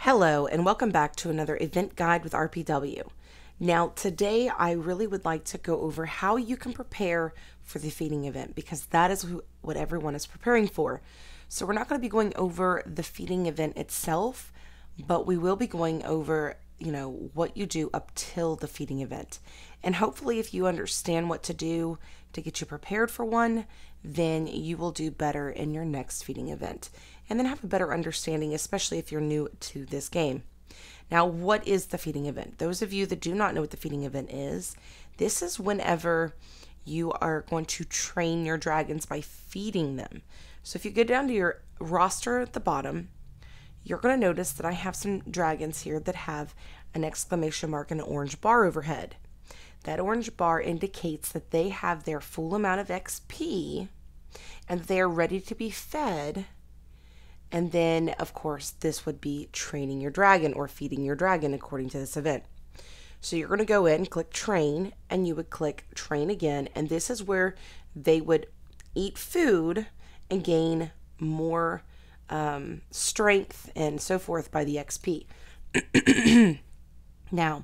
Hello, and welcome back to another event guide with RPW. Now, today I really would like to go over how you can prepare for the feeding event because that is what everyone is preparing for. So we're not going to be going over the feeding event itself, but we will be going over, what you do up till the feeding event. And hopefully if you understand what to do to get you prepared for one, then you will do better in your next feeding event. And then have a better understanding, especially if you're new to this game. Now, what is the feeding event? Those of you that do not know what the feeding event is, this is whenever you are going to train your dragons by feeding them. So if you go down to your roster at the bottom, you're going to notice that I have some dragons here that have an exclamation mark and an orange bar overhead. That orange bar indicates that they have their full amount of XP and they are ready to be fed. And then, of course, this would be training your dragon or feeding your dragon according to this event. So you're going to go in, click train, and you would click train again. And this is where they would eat food and gain more strength and so forth by the XP. Now,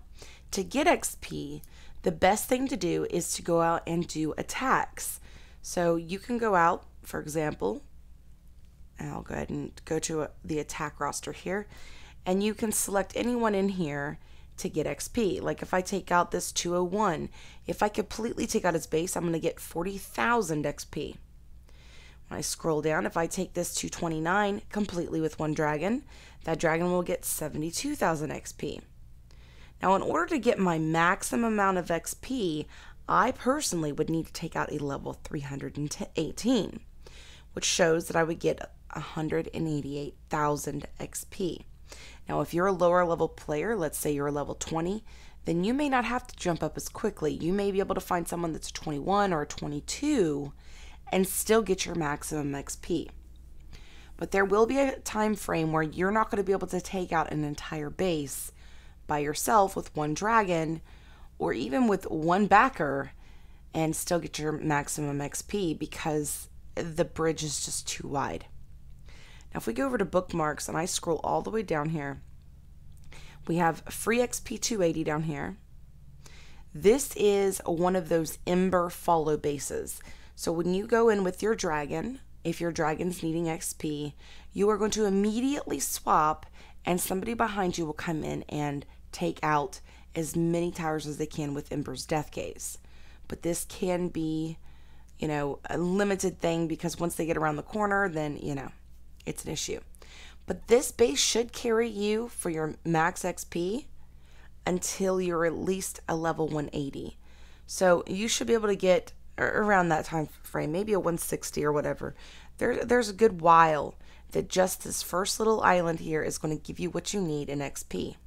to get XP, the best thing to do is to go out and do attacks. So you can go out, for example, I'll go ahead and go to the attack roster here, and you can select anyone in here to get XP. Like if I take out this 201, if I completely take out his base, I'm going to get 40,000 XP. When I scroll down, if I take this 229 completely with one dragon, that dragon will get 72,000 XP. Now, in order to get my maximum amount of XP, I personally would need to take out a level 318, which shows that I would get 188,000 XP. Now, if you're a lower level player, let's say you're a level 20, then you may not have to jump up as quickly. You may be able to find someone that's 21 or 22 and still get your maximum XP. But there will be a time frame where you're not going to be able to take out an entire base by yourself with one dragon or even with one backer and still get your maximum XP because the bridge is just too wide. Now, if we go over to bookmarks and I scroll all the way down here, we have free XP 280 down here. This is one of those Ember follow bases. So when you go in with your dragon, if your dragon's needing XP, you are going to immediately swap and somebody behind you will come in and take out as many towers as they can with Ember's Death Gaze. But this can be, a limited thing because once they get around the corner, then, it's an issue. But this base should carry you for your max XP until you're at least a level 180. So you should be able to get around that time frame, maybe a 160 or whatever. There's a good while that just this first little island here is going to give you what you need in XP.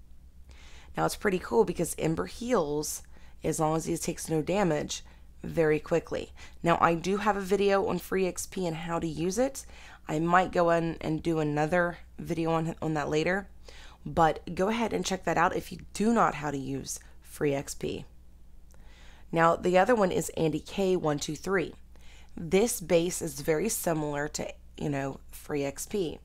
Now it's pretty cool because Ember heals as long as he takes no damage very quickly. Now I do have a video on free XP and how to use it. I might go in and do another video on that later, but go ahead and check that out if you do not know how to use free XP. Now the other one is Andy K123. This base is very similar to, free XP,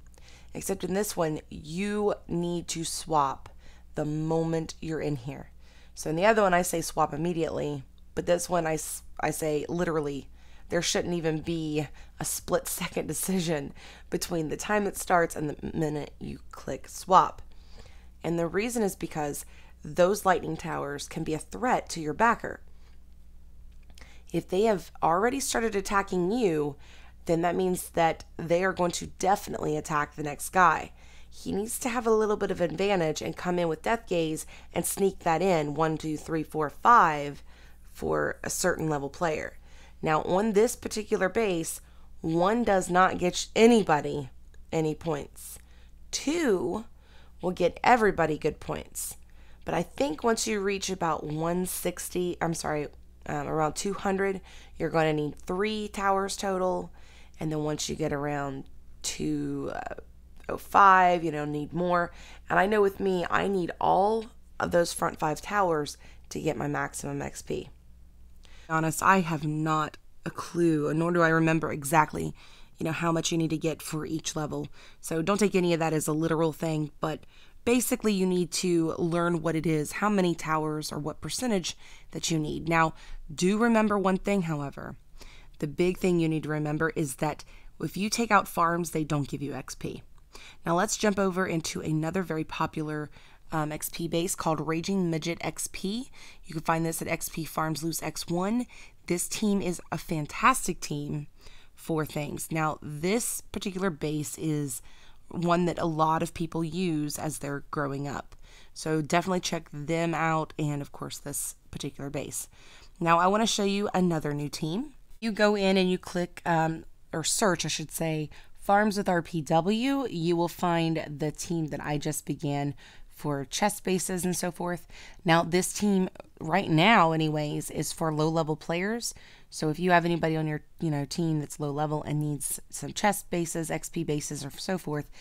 except in this one you need to swap the moment you're in here. So in the other one I say swap immediately, but this one I say literally. There shouldn't even be a split-second decision between the time it starts and the minute you click swap. And the reason is because those lightning towers can be a threat to your backer. If they have already started attacking you, then that means that they are going to definitely attack the next guy. He needs to have a little bit of advantage and come in with Death Gaze and sneak that in 1, 2, 3, 4, 5 for a certain level player. Now, on this particular base, 1 does not get anybody any points. 2 will get everybody good points. But I think once you reach about around 200, you're going to need 3 towers total. And then once you get around 205, need more. And I know with me, I need all of those front 5 towers to get my maximum XP. Honest, I have not a clue, nor do I remember exactly, how much you need to get for each level. So don't take any of that as a literal thing, but basically you need to learn what it is, how many towers or what percentage that you need. Now, do remember one thing, however. The big thing you need to remember is that if you take out farms, they don't give you XP. Now let's jump over into another very popular XP base called Raging Midget XP. You can find this at XP Farms Loose X1. This team is a fantastic team for things. Now this particular base is one that a lot of people use as they're growing up. So definitely check them out, and of course this particular base. Now I want to show you another new team. You go in and you click, or search I should say, Farms with RPW. You will find the team that I just began for chest bases and so forth. Now this team right now anyways is for low level players. So if you have anybody on your team that's low level and needs some chest bases, XP bases, or so forth,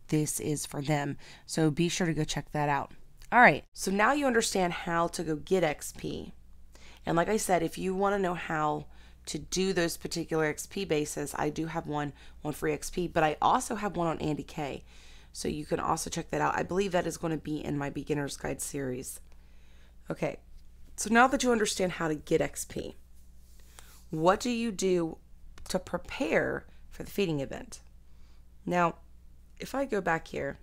this is for them. So be sure to go check that out. All right, so now you understand how to go get XP. And like I said, if you want to know how to do those particular XP bases, I do have one on free XP, but I also have one on Andy K. So you can also check that out. I believe that is going to be in my Beginner's Guide series. Okay, so now that you understand how to get XP, what do you do to prepare for the feeding event? Now, if I go back here,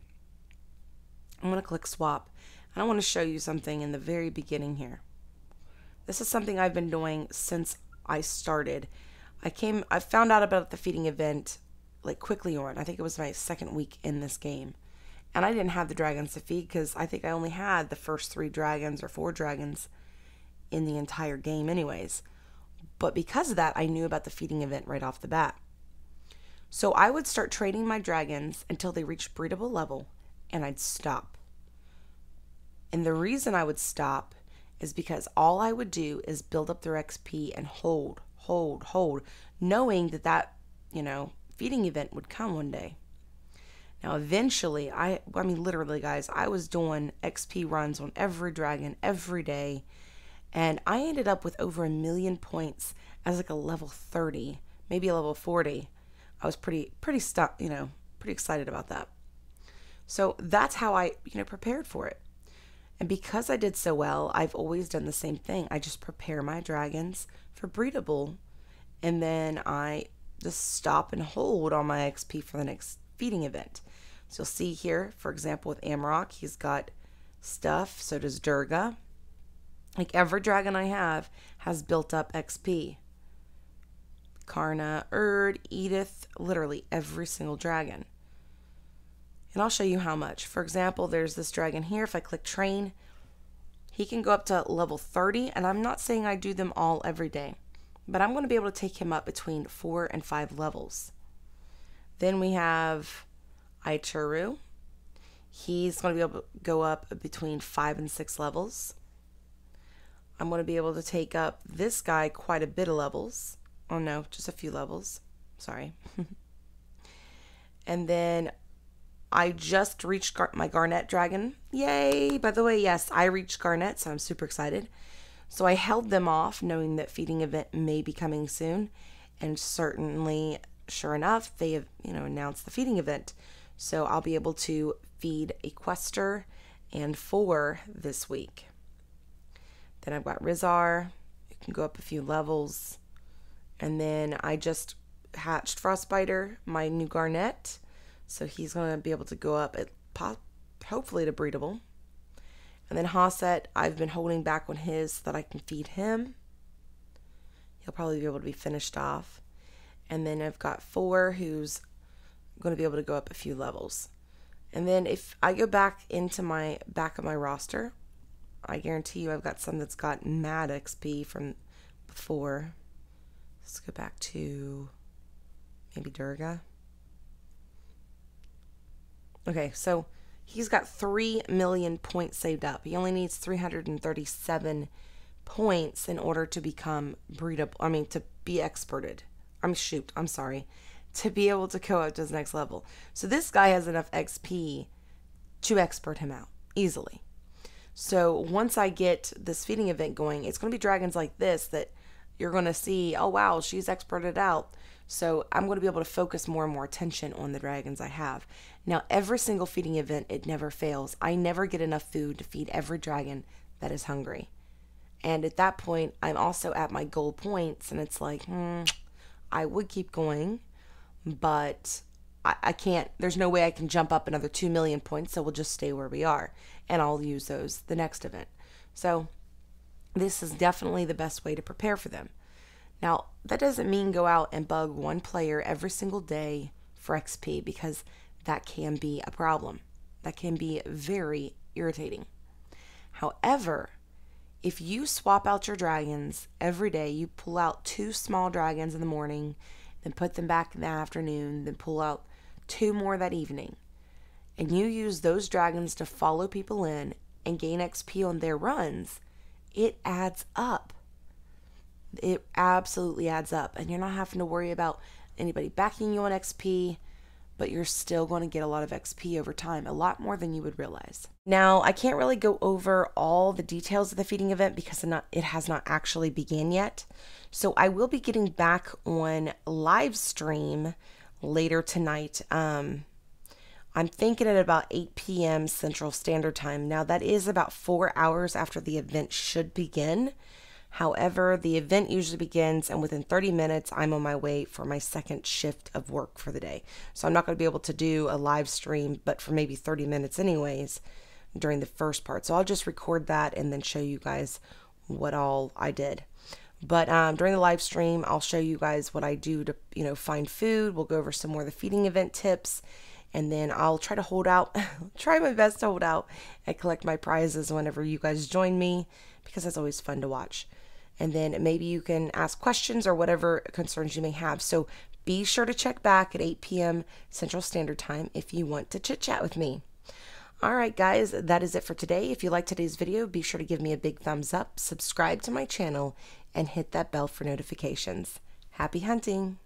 I'm going to click swap, and I want to show you something in the very beginning here. This is something I've been doing since I started. I found out about the feeding event like quickly on. I think it was my second week in this game. And I didn't have the dragons to feed because I think I only had the first 3 dragons or 4 dragons in the entire game anyways. But because of that, I knew about the feeding event right off the bat. So I would start training my dragons until they reached breedable level, and I'd stop. And the reason I would stop is because all I would do is build up their XP and hold, knowing that feeding event would come one day. Now eventually, I mean literally guys, I was doing XP runs on every dragon every day, and I ended up with over 1 million points as like a level 30, maybe a level 40. I was pretty excited about that. So that's how I prepared for it. And because I did so well, I've always done the same thing. I just prepare my dragons for breedable, and then I just stop and hold on my XP for the next feeding event. So you'll see here, for example, with Amarok, he's got stuff. So does Durga. Like every dragon I have has built up XP. Karna, Erd, Edith, literally every single dragon. And I'll show you how much. For example, there's this dragon here. If I click train, he can go up to level 30. And I'm not saying I do them all every day, but I'm going to be able to take him up between 4 and 5 levels. Then we have Aituru. He's going to be able to go up between 5 and 6 levels. I'm going to be able to take up this guy quite a bit of levels. Oh no, just a few levels. Sorry. And then I just reached my Garnet dragon. Yay! By the way, yes, I reached Garnet, so I'm super excited. So I held them off, knowing that feeding event may be coming soon. And certainly, sure enough, they have, announced the feeding event. So I'll be able to feed a Quester and 4 this week. Then I've got Rizar. You can go up a few levels. And then I just hatched Frostbiter, my new Garnet. So he's going to be able to go up, hopefully to breedable. And then Hosset, I've been holding back on his so that I can feed him. He'll probably be able to be finished off. And then I've got 4 who's going to be able to go up a few levels. And then if I go back into my back of my roster, I guarantee you I've got some that's got mad XP from before. Let's go back to maybe Durga. Okay, so he's got 3 million points saved up. He only needs 337 points in order to become breedable. To be experted. To be able to go up to his next level. So this guy has enough XP to expert him out easily. So once I get this feeding event going, it's going to be dragons like this that you're going to see, oh wow, she's experted out. So I'm going to be able to focus more and more attention on the dragons I have. Now, every single feeding event, it never fails. I never get enough food to feed every dragon that is hungry. And at that point, I'm also at my goal points, and it's like, I would keep going, but I can't, there's no way I can jump up another 2 million points, so we'll just stay where we are, and I'll use those the next event. So this is definitely the best way to prepare for them. Now, that doesn't mean go out and bug one player every single day for XP, because that can be a problem. That can be very irritating. However, if you swap out your dragons every day, you pull out 2 small dragons in the morning, then put them back in the afternoon, then pull out 2 more that evening, and you use those dragons to follow people in and gain XP on their runs, it adds up. It absolutely adds up, and you're not having to worry about anybody backing you on XP, but you're still going to get a lot of XP over time, a lot more than you would realize. Now, I can't really go over all the details of the feeding event because it has not actually begun yet. So I will be getting back on live stream later tonight. I'm thinking at about 8 p.m. Central Standard Time. Now, that is about 4 hours after the event should begin. However, the event usually begins, and within 30 minutes, I'm on my way for my second shift of work for the day. So I'm not going to be able to do a live stream, but for maybe 30 minutes anyways, during the first part. So I'll just record that and then show you guys what all I did. But during the live stream, I'll show you guys what I do to, find food. We'll go over some more of the feeding event tips. And then I'll try to hold out, try my best to hold out and collect my prizes whenever you guys join me, because that's always fun to watch. And then maybe you can ask questions or whatever concerns you may have. So be sure to check back at 8 p.m. Central Standard Time if you want to chit chat with me. All right, guys, that is it for today. If you liked today's video, be sure to give me a big thumbs up, subscribe to my channel, and hit that bell for notifications. Happy hunting!